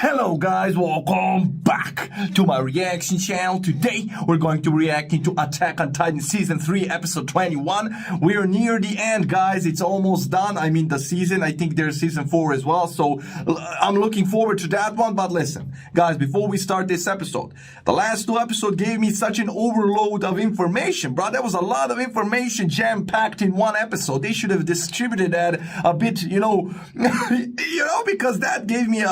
Hello guys, welcome back to my reaction channel. Today we're going to react into Attack on Titan Season 3 Episode 21. We're near the end, guys. It's almost done. I mean the season. I think there's Season 4 as well. So I'm looking forward to that one. But listen, guys, before we start this episode, the last two episodes gave me such an overload of information, bro. There was a lot of information jam-packed in one episode. They should have distributed that a bit, because that gave me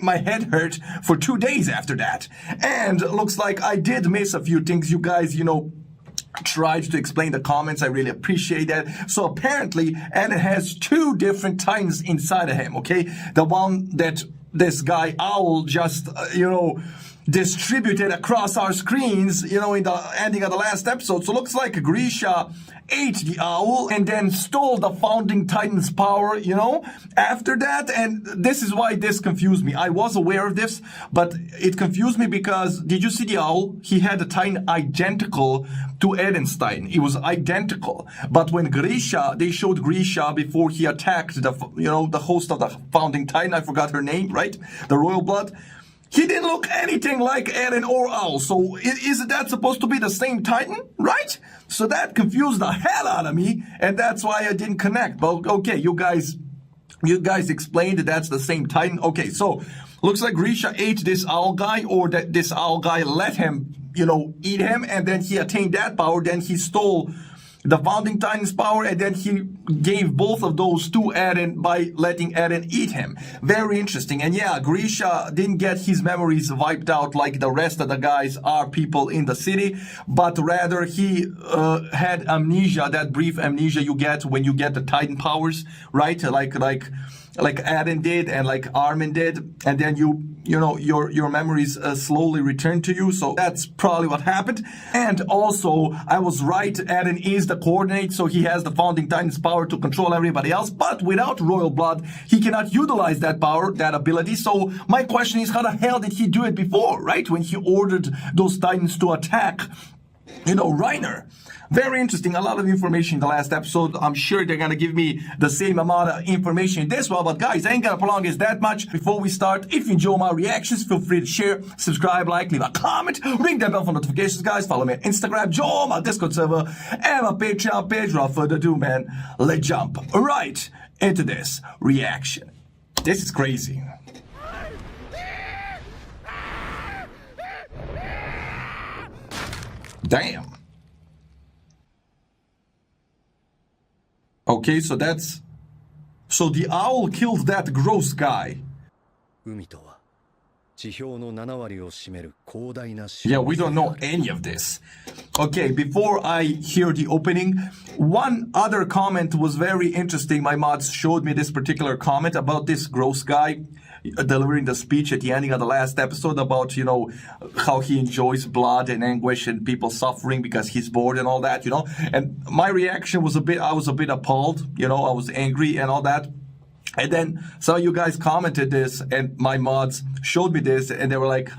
my head hurt for 2 days after that. And looks like I did miss a few things. You guys, tried to explain the comments. I really appreciate that. So apparently, Eren has two different Titans inside of him, okay? The one that this guy Owl just, distributed across our screens, in the ending of the last episode. So looks like Grisha ate the owl and then stole the founding Titan's power, after that. And this is why this confused me. I was aware of this, but it confused me because, did you see the owl? He had a Titan identical to Eren's Titan. It was identical. But when they showed Grisha before he attacked the host of the founding Titan, I forgot her name, right? The Royal Blood. He didn't look anything like Eren or Owl. So is that supposed to be the same Titan, right? So that confused the hell out of me, and that's why I didn't connect. But okay, you guys explained that that's the same Titan. Okay, so looks like Grisha ate this owl guy, or that this owl guy let him, eat him, and then he attained that power. Then he stole the founding Titan's power, and then he gave both of those to Eren by letting Eren eat him. Very interesting. And yeah, Grisha didn't get his memories wiped out like the rest of the guys are people in the city, but rather he had amnesia, that brief amnesia you get when you get the Titan powers, right? Like Eren did and like Armin did, and then your memories slowly return to you. So that's probably what happened. And also, I was right, Eren is the coordinate, so he has the founding Titan's power to control everybody else, but without Royal Blood, he cannot utilize that power, that ability. So my question is, how the hell did he do it before, right? When he ordered those Titans to attack, Reiner. Very interesting. A lot of information in the last episode. I'm sure they're going to give me the same amount of information in this one. But guys, I ain't going to prolong this that much. Before we start, if you enjoy my reactions, feel free to share, subscribe, like, leave a comment, ring that bell for notifications, guys. Follow me on Instagram, join my Discord server, and my Patreon page. Without further ado, man, let's jump right into this reaction. This is crazy. Damn. Okay, so the owl killed that gross guy. Yeah, we don't know any of this. Okay, before I hear the opening, one other comment was very interesting. My mods showed me this particular comment about this gross guy delivering the speech at the ending of the last episode about, how he enjoys blood and anguish and people suffering because he's bored and all that, And my reaction was I was a bit appalled, I was angry and all that. And then some of you guys commented this, and my mods showed me this, and they were like,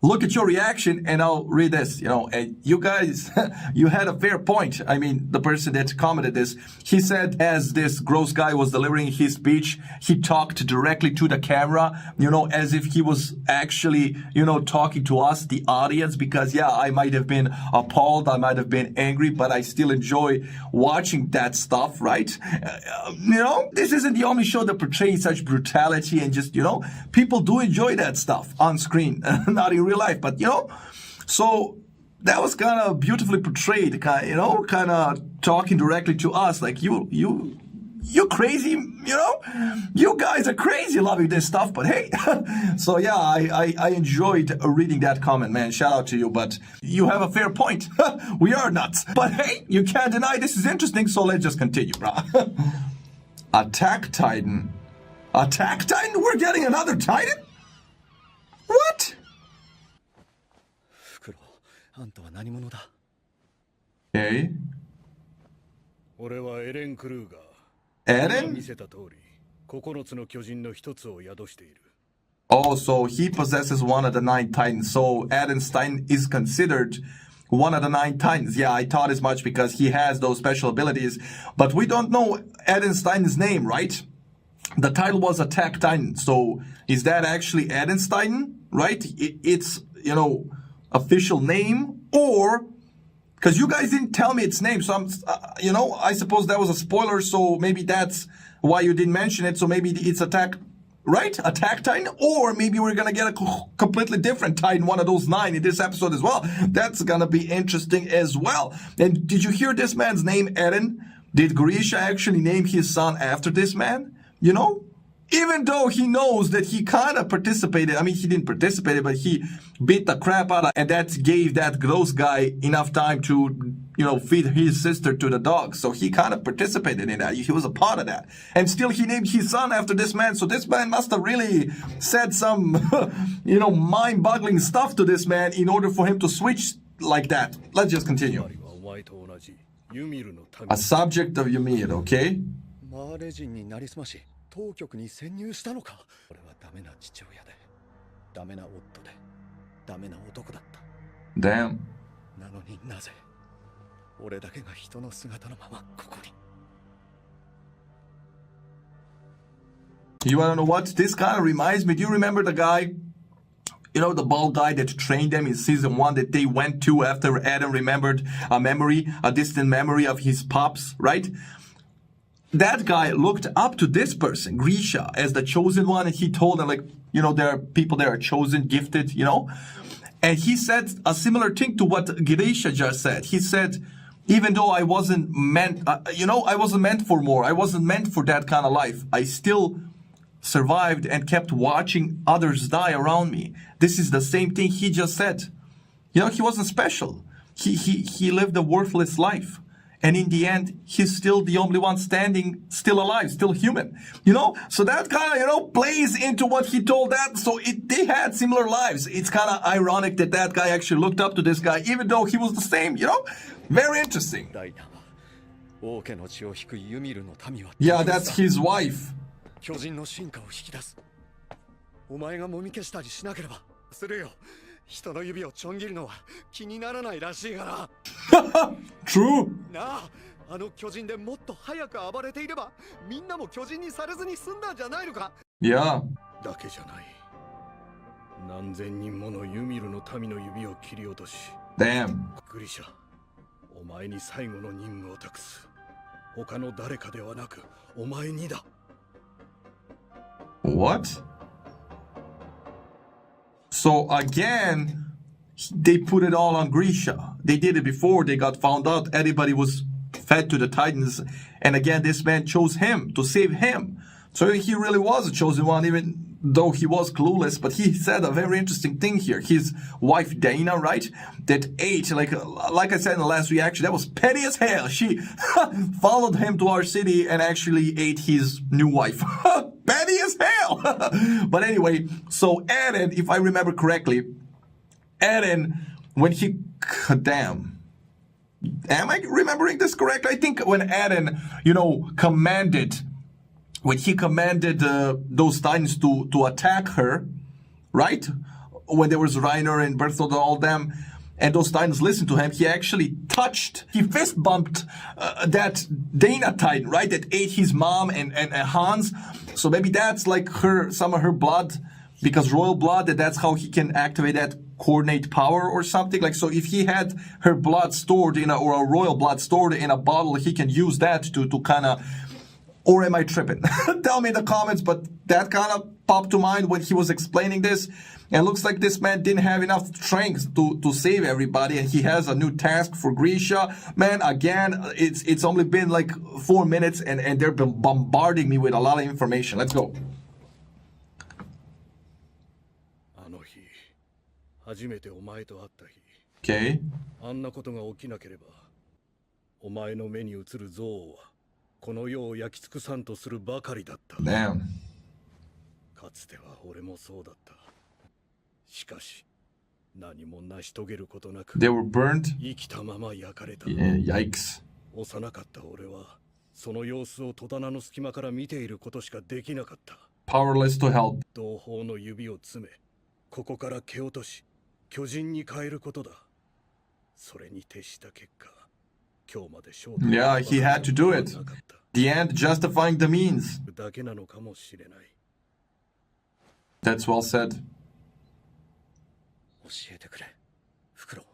look at your reaction, and I'll read this, and you guys, you had a fair point. I mean, the person that commented this, he said as this gross guy was delivering his speech, he talked directly to the camera, as if he was actually, talking to us, the audience, because yeah, I might have been appalled, I might have been angry, but I still enjoy watching that stuff, right? This isn't the only show that portrays such brutality and just, people do enjoy that stuff on screen, not in real life, but so that was kind of beautifully portrayed, kind of talking directly to us, like you crazy, you guys are crazy loving this stuff, but hey. So yeah, I enjoyed reading that comment, man. Shout out to you, but you have a fair point. We are nuts, but hey, you can't deny this is interesting, so let's just continue, bro. Attack Titan, we're getting another Titan? What? Okay. Eren? Oh, so he possesses one of the 9 Titans. So Eren's Titan is considered one of the 9 Titans. Yeah, I thought as much because he has those special abilities. But we don't know Eren's Titan's name, right? the title was Attack Titan. So is that actually Eden's Titan, right? It's, official name, or because you guys didn't tell me its name, so I'm, I suppose that was a spoiler, so maybe that's why you didn't mention it. So maybe it's Attack, right? Attack Titan, or maybe we're gonna get a completely different Titan, one of those 9 in this episode as well. That's gonna be interesting as well. And did you hear this man's name, Eren? Did Grisha actually name his son after this man? Even though he knows that he kind of participated, I mean, he didn't participate, but he beat the crap out of, and that gave that gross guy enough time to, feed his sister to the dog. So he kind of participated in that. He was a part of that. And still he named his son after this man. So this man must have really said some, mind-boggling stuff to this man in order for him to switch like that. Let's just continue. A subject of Ymir, okay? 当局に潜入したのか。俺はダメな父親で、ダメな夫で、ダメな男だった。Damn. なのになぜ、俺だけが人の姿のままここに。You wanna know what? This kind of reminds me. Do you remember the guy? The bald guy that trained them in season 1 that they went to after Eren remembered a distant memory of his pops, right? That guy looked up to this person, Grisha, as the chosen one, and he told them, there are people that are chosen, gifted, And he said a similar thing to what Grisha just said. He said, even though I wasn't meant, I wasn't meant for more. I wasn't meant for that kind of life. I still survived and kept watching others die around me. This is the same thing he just said. He wasn't special. He lived a worthless life. And in the end, he's still the only one standing, still alive, still human. So that kind of, plays into what he told that. So they had similar lives. It's kind of ironic that guy actually looked up to this guy, even though he was the same, Very interesting. Yeah, that's his wife. 巨人の進化を引き出す。お前がもみ消したりしなければするよ。人の指をちょん切るのは気にならないらしいがな。True. なあ、あの巨人でもっと早く暴れていれば、みんなも巨人にされずに済んだんじゃないのか。Yeah. だけじゃない。何千人ものユミルの民の指を切り落とし。Damn. グリシャ、お前に最後の任務を託す。他の誰かではなく、お前にだ。What? So again, they put it all on Grisha. They did it before they got found out. Everybody was fed to the Titans. And again, this man chose him to save him. So he really was a chosen one, even though he was clueless. But he said a very interesting thing here. His wife, Dana, right? That ate, like I said in the last reaction, that was petty as hell. She followed him to our city and actually ate his new wife. Petty as hell. But anyway, so Eren, if I remember correctly, Eren, when he... Damn. Am I remembering this correctly? I think when Eren, commanded... When he commanded those Titans to attack her, right? When there was Reiner and Berthold and all them, and those Titans listened to him, he actually he fist bumped that Dana Titan, right? That ate his mom and Hans. So maybe that's like some of her blood, because royal blood, that's how he can activate that coordinate power or something. Like, so if he had her blood stored or a royal blood stored in a bottle, he can use that to kind of... Or am I tripping? Tell me in the comments, but that kind of popped to mind when he was explaining this. And looks like this man didn't have enough strength to save everybody, and he has a new task for Grisha. Man, again, it's only been like 4 minutes, and they've been bombarding me with a lot of information. Let's go. Okay. この世を焼き尽くさんとするばかりだった。Damn. かつては俺もそうだった。しかし、何も成し遂げることなく、They were burned? 生きたまま焼かれた。Yeah, yikes. 幼かった俺は、その様子を戸棚の隙間から見ていることしかできなかった。Powerless to help. 同胞の指を詰め、ここから蹴落とし、巨人に変えることだ。それに徹した結果、今日まで勝負。Yeah, he had to do it. The end justifying the means. だけなのかもしれない。 That's well said. 教えてくれ、フクロウ。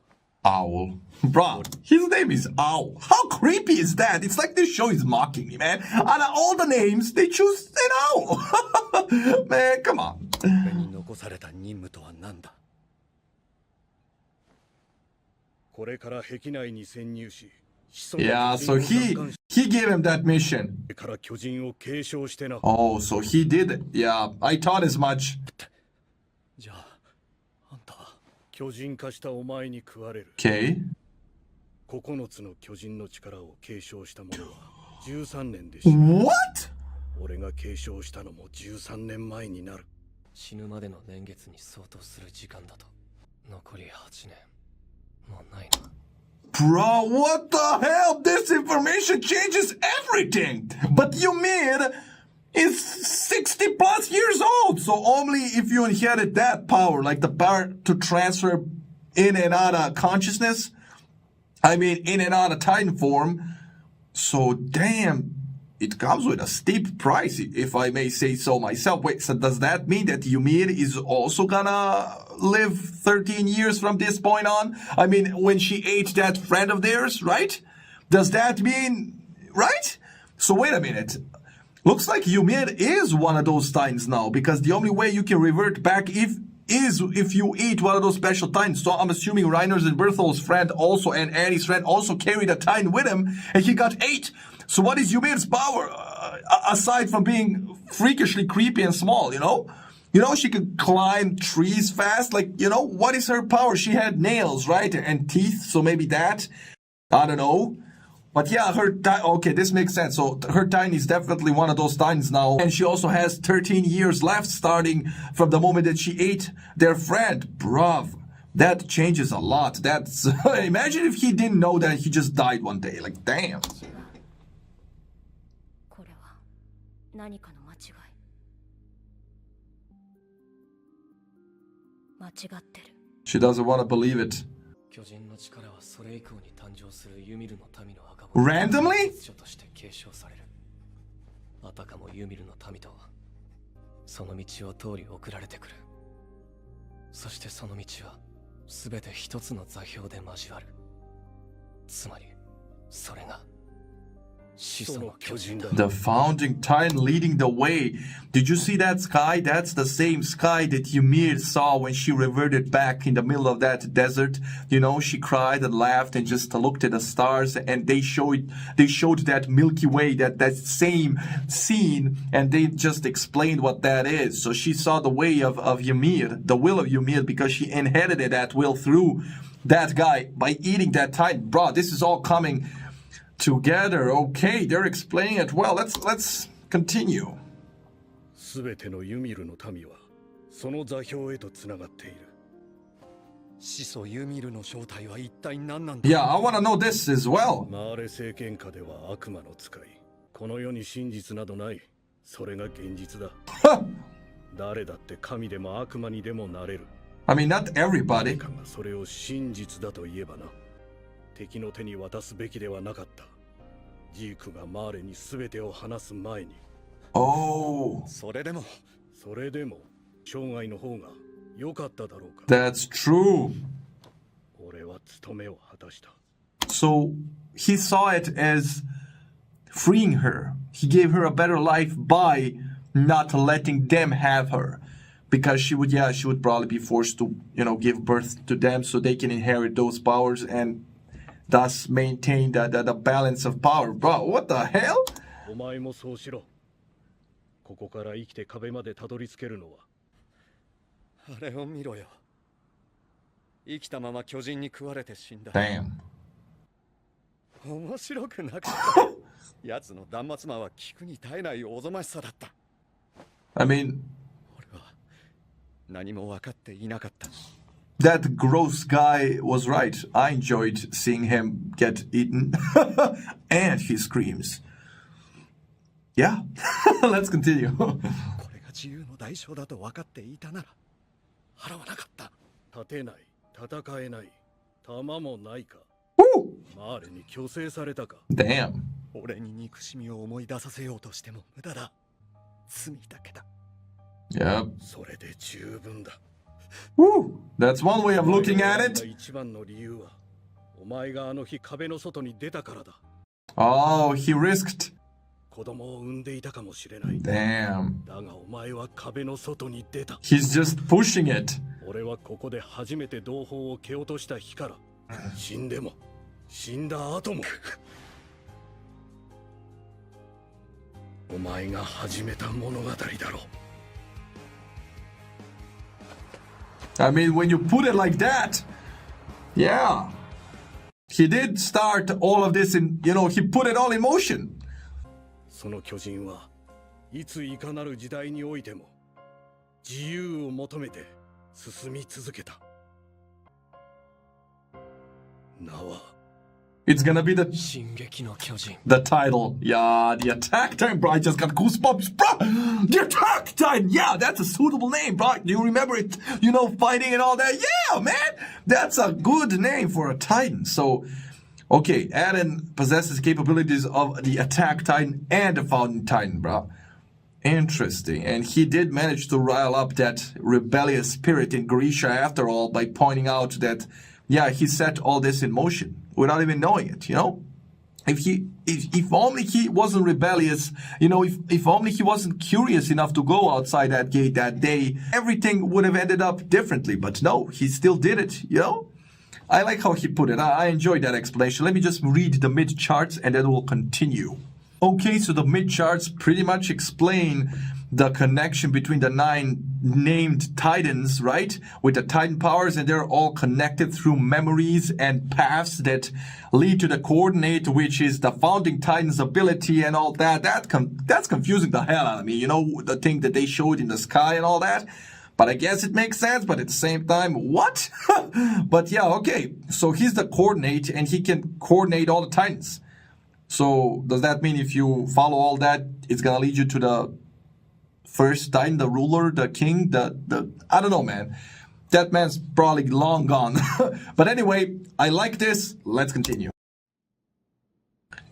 Owl. Bro, his name is Owl. How creepy is that? It's like this show is mocking me, man. Out of all the names, they choose an owl. Man, come on. 俺に残された任務とは何だ。これから壁内に潜入し、 Yeah, so he gave him that mission. から巨人を継承してな。 Oh, so he did it. Yeah, I thought as much. じゃあ、あんたは巨人化したお前に食われる。 Okay. 9つの巨人の力を継承した者は13年でした。 What? 俺が継承したのも13年前になる。死ぬまでの年月に相当する時間だと。残り8年。もうないな。 Bro, what the hell? This information changes everything. But Ymir is 60 plus years old. So only if you inherit that power, like the power to transfer in and out of consciousness. I mean, in and out of Titan form. So damn, it comes with a steep price, if I may say so myself. Wait, so does that mean that Ymir is also gonna live 13 years from this point on? I mean, when she ate that friend of theirs, right? Does that mean, right? So wait a minute. Looks like Ymir is one of those Titans now, because the only way you can revert back if you eat one of those special Titans. So I'm assuming Reiner's and Berthol's friend also, and Annie's friend also carried a Titan with him, and he got 8. So what is Ymir's power, aside from being freakishly creepy and small, you know? You know, she could climb trees fast. Like, you know, what is her power? She had nails, right? And teeth, so maybe that. I don't know. But yeah, okay, this makes sense. So her Titan is definitely one of those Titans now. And she also has 13 years left, starting from the moment that she ate their friend. Bruv, that changes a lot. That's imagine if he didn't know that he just died one day. Like, damn. これは何かの間違い。間違ってる。 She doesn't want to believe it. 巨人の力はそれ以降に誕生するユミルの民の墓場 Randomly? 書として継承される。あたかもユミルの民とはその道を通り送られてくる。そしてその道は全て一つの座標で交わる。つまりそれが始祖の巨人だ。 The founding Titan leading the way. Did you see that sky? That's the same sky that Ymir saw when she reverted back in the middle of that desert. You know, she cried and laughed and just looked at the stars, and they showed that Milky Way, that same scene, and they just explained what that is. So she saw the way of Ymir, the will of Ymir, because she inherited that will through that guy by eating that Titan. Bro, this is all coming together. Okay, they're explaining it well. Let's continue. すべてのユミルの民はその座標へとつながっている。始祖ユミルの正体は一体何なんだ。 Yeah, I want to know this as well. マーレ政権下では悪魔の使い。この世に真実などない。それが現実だ。誰だって神でも悪魔にでもなれる。 I mean, not everybody. 誰かがそれを真実だと言えばな。敵の手に渡すべきではなかった。ジークがマーレに全てを話す前に。 Oh, それでも生涯の方が良かっただろうか。 that's true. 俺は務めを果たした。 So he saw it as freeing her. He gave her a better life by not letting them have her. Because she would probably be forced to, give birth to them so they can inherit those powers and thus maintain the balance of power. Bro, what the hell? お前もそうしろ。ここから生きて壁までたどり着けるのは。あれを見ろよ。生きたまま巨人に食われて死んだ。 Damn. 面白くなかった。奴の断末魔は聞くに耐えないおぞましさだった。 I mean, 俺は何も分かっていなかった。 that gross guy was right. I enjoyed seeing him get eaten. And he screams. Yeah, let's continue. これが自由の代償だと分かっていたなら払わなかった。立てない、戦えない、弾もないか。 Woo! マーレに強制されたか。 Damn. 俺に憎しみを思い出させようとしても無駄だ。罪だけだ。 Yep. それで十分だ。 Woo. That's one way of looking at お前が it. 一番の理由は、お前があの日壁の外に出たからだ。 Oh, he risked. 子供を産んでいたかもしれない。 Damn. だがお前は壁の外に出た。 He's just pushing it. 俺はここで初めて同胞を蹴落とした日から死んでも死んだ後もお前が始めた物語だろう。 I mean, when you put it like that, yeah. He did start all of this in, he put it all in motion. その巨人はいついかなる時代においても自由を求めて進み続けた。名は It's gonna be the 進撃の巨人。 title. Yeah, the Attack Titan, bro. I just got goosebumps, bro. The Attack Titan. Yeah, that's a suitable name, bro. Do you remember it? Fighting and all that. Yeah, man. That's a good name for a Titan. So, okay, Eren possesses capabilities of the Attack Titan and the Fountain Titan, bro. Interesting. And he did manage to rile up that rebellious spirit in Grisha after all by pointing out that, yeah, he set all this in motion without even knowing it, If only he wasn't rebellious, if only he wasn't curious enough to go outside that gate that day, everything would have ended up differently. But no, he still did it, I like how he put it. I enjoyed that explanation. Let me just read the mid charts and then we'll continue. Okay, so the mid charts pretty much explain the connection between the 9 named titans, right? With the titan powers, and they're all connected through memories and paths that lead to the coordinate, which is the founding titan's ability and all that. That's confusing the hell out of me. The thing that they showed in the sky and all that. But I guess it makes sense, but at the same time, what? But yeah, okay. So he's the coordinate, and he can coordinate all the titans. So does that mean if you follow all that, it's gonna lead you to the first titan, the ruler, the king, the I don't know, man. That man's probably long gone. But anyway, I like this. Let's continue.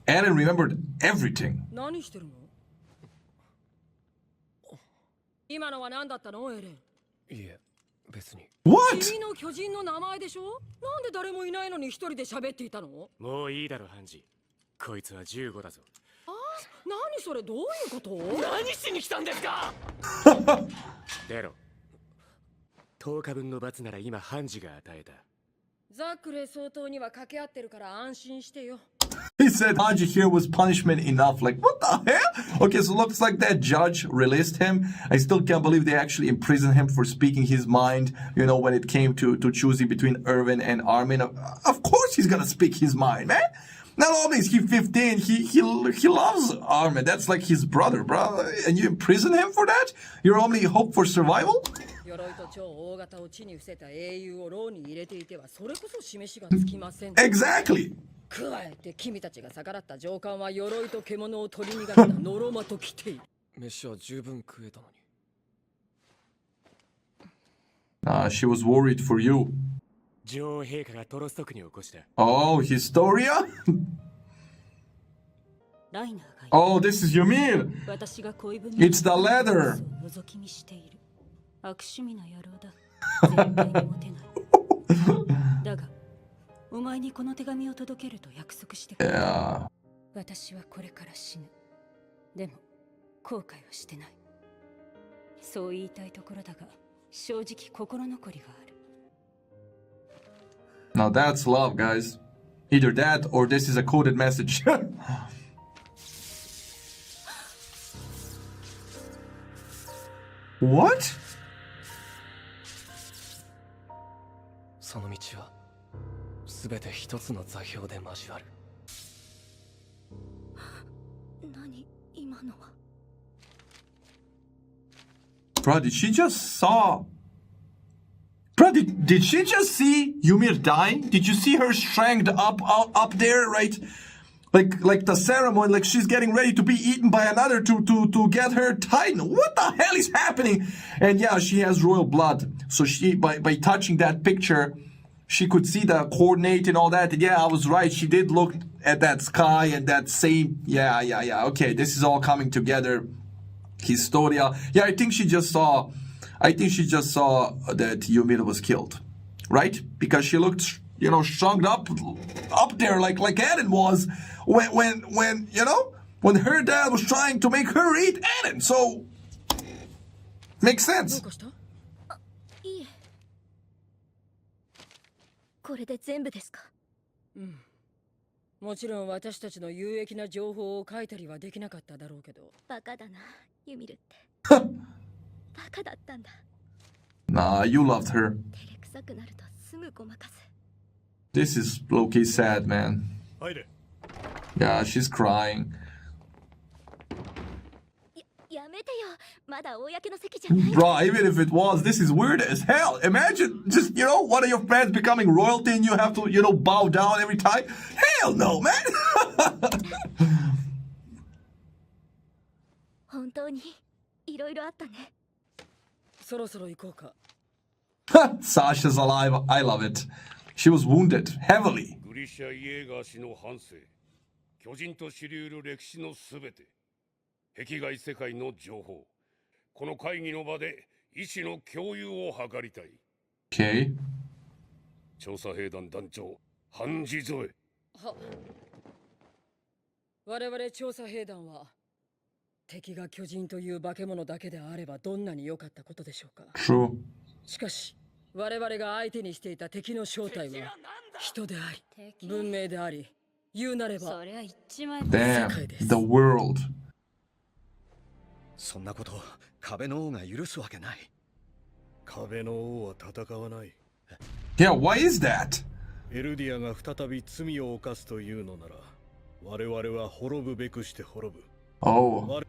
Eren remembered everything. 何してるの？今のは何だったの、エレン？いえ、別に。What? 君の巨人の名前でしょ？なんで誰もいないのに一人で喋っていたの？もういいだろハンジ。こいつは15だぞ。何それ、どういうこと？何しに来たんですか出ろ。10日分の罰なら今ハンジが与えた。ザクレ総統には掛け合ってるから安心してよ。 He said Hanji here was punishment enough. Like, what the hell? Okay, so looks like that judge released him. I still can't believe they actually imprisoned him for speaking his mind, when it came to choosing between Erwin and Armin. Of course he's gonna speak his mind, man. Not only is he 15, he loves Armin. That's like his brother, bro. And you imprison him for that? Your only hope for survival? 鎧と超大型を地に伏せた英雄を牢に入れていてはそれこそ示しがつきません。 Exactly. 加えて君たちが逆らった上官は鎧と獣を取り逃がしたノロマと来ている。飯は十分食えたのに。She was worried for you. 女王陛下がトロスト区に起こした。 Oh, Historia? ライナーがいる。 Oh, this is Ymir. 私が恋文 It's the leather. を覗き見している。悪趣味な野郎だ。絶対にモテない。だが、お前にこの手紙を届けると約束してくれ。 Yeah. 私はこれから死ぬ。でも、後悔はしてない。そう言いたいところだが、正直心残りがある。 Now that's love, guys. Either that or this is a coded message. What? その道は全て一つの座標で交わる。何今のは。 Bro, did she just saw... Bro, did she just see Ymir dying? Did you see her stranged up there, right? Like the ceremony, like she's getting ready to be eaten by another to get her titan. What the hell is happening? And yeah, she has royal blood. So she by touching that picture, she could see the coordinate and all that. And yeah, I was right. She did look at that sky and that same. Yeah. Okay, this is all coming together. Historia. Yeah, I think she just saw that Yumira was killed, right? Because she looked, shrunk up there like Eren was when when her dad was trying to make her eat Eren. So makes どう sense. かした？いえこれで全部ですか？もちろん私たちの有益な情報を書いたりはできなかっただろうけど、バカだなユミルってバカだったんだ。 Nah, you loved her. 照れくさくなるとすぐごまかす。 This is low-key sad, man. 入れ。 Yeah, she's crying. やめてよ、まだ公の席じゃない。 Bro, even if it was, this is weird as hell. Imagine just, one of your friends becoming royalty and you have to, bow down every time. Hell no, man. 本当にいろいろあったね。そろそろ行こうか。 Sasha's alive. I love it. She was wounded heavily. グリシャ・イエーガー氏の半生、巨人と知り得る歴史のすべて、壁外世界の情報、この会議の場で意思の共有を図りたい。 Okay. 調査兵団団長、ハンジゾエ。は。我々調査兵団は敵が巨人という化け物だけであればどんなに良かったことでしょうか。 True. しかし我々が相手にしていた敵の正体は人であり敵文明であり、言うなればそりゃ言っちまえば Damn. 世界です。 The world. そんなこと壁の王が許すわけない。壁の王は戦わない。 Yeah, why is that? エルディアが再び罪を犯すというのなら、我々は滅ぶべくして滅ぶ。 Oh.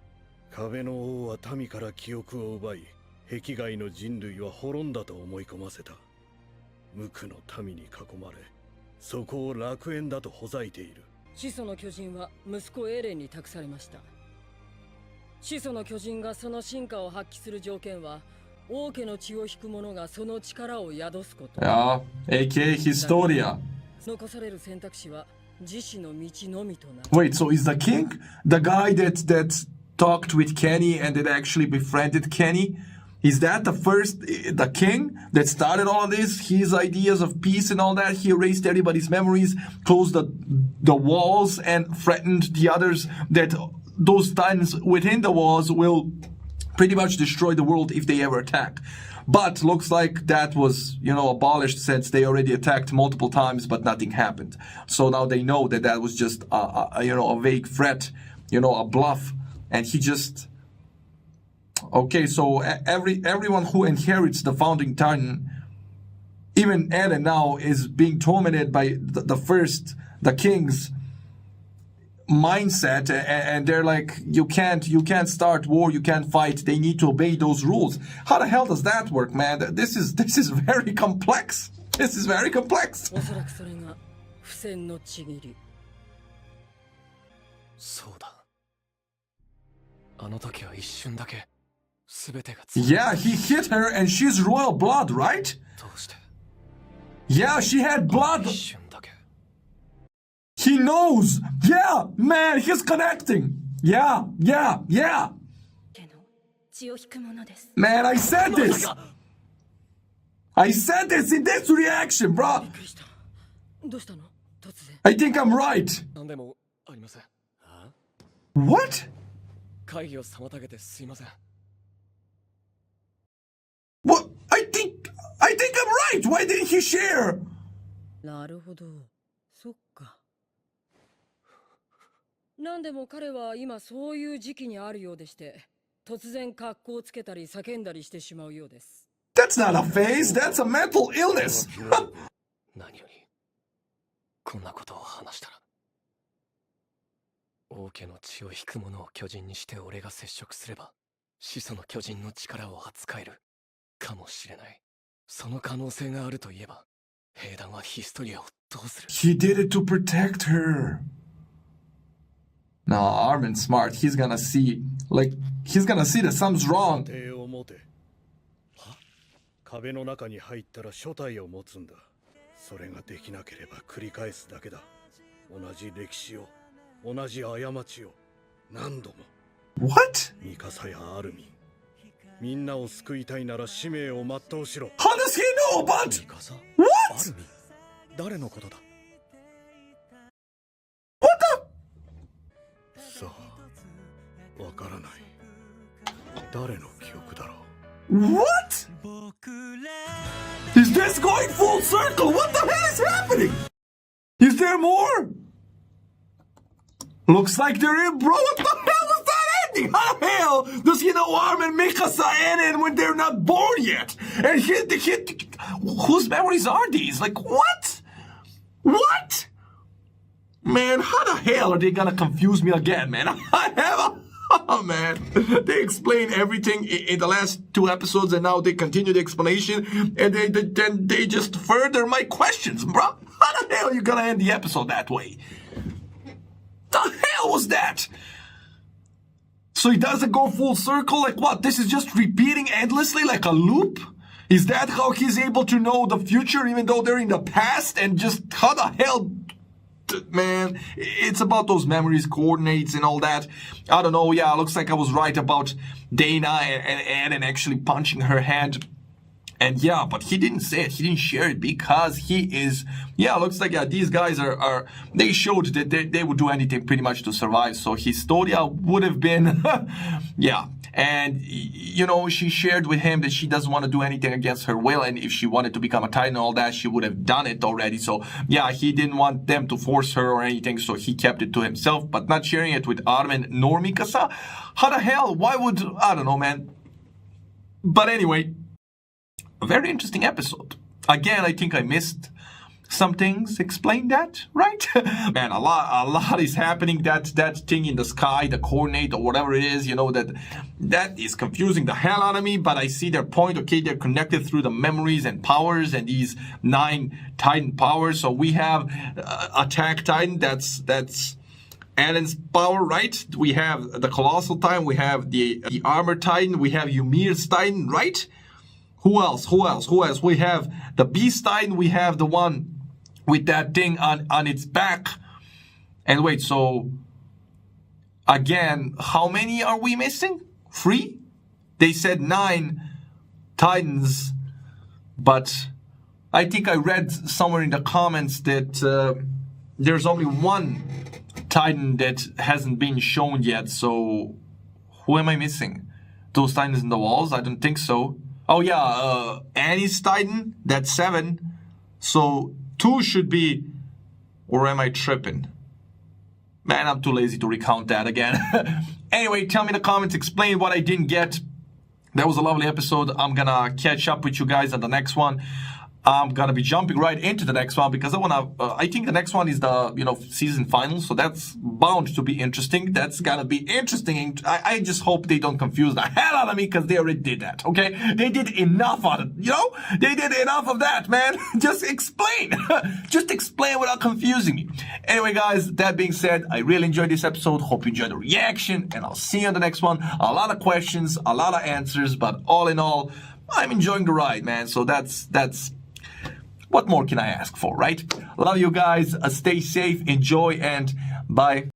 壁の王は民から記憶を奪い、壁外の人類は滅んだと思い込ませた。無垢の民に囲まれ、そこを楽園だとほざいている。始祖の巨人は息子エレンに託されました。始祖の巨人がその進化を発揮する条件は、王家の血を引く者がその力を宿すこと。 Yeah. AKA Historia. 残される選択肢は自死の道のみとなる。 Wait, so is the king the guy that talked with Kenny and that actually befriended Kenny? Is that the king that started all of this? His ideas of peace and all that. He erased everybody's memories, closed the walls, and threatened the others that those titans within the walls will pretty much destroy the world if they ever attack. But looks like that was, abolished since they already attacked multiple times, but nothing happened. So now they know that was just a vague threat, a bluff, and he just. Okay, so everyone who inherits the founding titan, even Eren now, is being tormented by the king's mindset, and they're like, you can't start war, you can't fight, they need to obey those rules. How the hell does that work, man? This is very complex. This is very complex. おそらくそれが不戦のちぎり。そうだ。あの時は一瞬だけ全てが Yeah, he hit her and she's royal blood, right? どうして Yeah, she had blood. 一瞬だけ He knows. Yeah, man, he's connecting. Yeah. 家の血を引くものです。 Man, I said this. I said this in this reaction, bro. びっくりした。どうしたの？突然。 I think I'm right. 何でもありません。 What? 会議を妨げてすいません。 What? I think I'm right. Why didn't he share? なるほど。そっか。なんでも彼は今そういう時期にあるようでして、突然格好をつけたり叫んだりしてしまうようです。 That's not a phase. That's a mental illness. 何よりこんなことを話したら王家の血を引く者を巨人にして俺が接触すれば始祖の巨人の力を扱えるかもしれない。その可能性があるといえば兵団はヒストリアをどうする？ He did it to protect her. Nah, Armin's smart. He's gonna see that something's wrong. 手を持て。壁の中に入ったら初体を持つんだ。それができなければ繰り返すだけだ。同じ歴史を、同じ過ちを何度も。 What? ミカサやアルミン、みんなを救いたいなら使命を全うしろ。 How does he know about? ミカサ、 What? アルミン、誰のことだ。 What the? さあ、わからない。誰の記憶だろう。 What? Is this going full circle? What the hell is happening? Is there more? Looks like there is, bro. What the hell was that ending? How the hell does he know Armin, Mikasa, Eren when they're not born yet? And whose memories are these? Like, what? What? Man, how the hell are they gonna confuse me again, man? I have a... Oh, man. They explain everything in the last 2 episodes, and now they continue the explanation, and then they just further my questions, bro. How the hell are you gonna end the episode that way? The hell was that? So he doesn't go full circle? Like what? This is just repeating endlessly like a loop? Is that how he's able to know the future even though they're in the past? And just how the hell... Man, it's about those memories, coordinates, and all that. I don't know. Yeah, looks like I was right about Dana and Eren actually punching her hand. And yeah, but he didn't say it. He didn't share it because he is... Yeah, looks like these guys are they showed that they would do anything pretty much to survive. So Historia would have been... yeah. And, you know, she shared with him that she doesn't want to do anything against her will. And if she wanted to become a Titan and all that, she would have done it already. So, yeah, he didn't want them to force her or anything. So he kept it to himself, but not sharing it with Armin nor Mikasa. How the hell? Why would... I don't know, man. But anyway, a very interesting episode. Again, I think I missed some things. Explain that, right? Man, a lot is happening. That thing in the sky, the coordinate or whatever it is, you know, that is confusing the hell out of me. But I see their point. Okay, they're connected through the memories and powers and these 9 Titan powers. So we have Attack Titan. That's Eren's power, right? We have the Colossal Titan. We have the Armor Titan. We have Ymir's Titan, right? Who else? We have the Beast Titan. We have the one with that thing on its back. And wait, so again, how many are we missing? 3? They said 9 Titans, but I think I read somewhere in the comments that there's only 1 Titan that hasn't been shown yet. So who am I missing? Those Titans in the walls? I don't think so. Oh yeah, Annie's Titan, that's 7. So 2 should be, or am I tripping? Man, I'm too lazy to recount that again. Anyway, tell me in the comments, explain what I didn't get. That was a lovely episode. I'm gonna catch up with you guys on the next one. I'm gonna be jumping right into the next one because I think the next one is the, you know, season final. So that's bound to be interesting. That's gonna be interesting. I just hope they don't confuse the hell out of me because they already did that, okay? They did enough of it, you know? They did enough of that, man. Just explain. Just explain without confusing me. Anyway, guys, that being said, I really enjoyed this episode. Hope you enjoyed the reaction and I'll see you on the next one. A lot of questions, a lot of answers, but all in all, I'm enjoying the ride, man. So that's what more can I ask for, right? Love you guys. Stay safe, enjoy, and bye.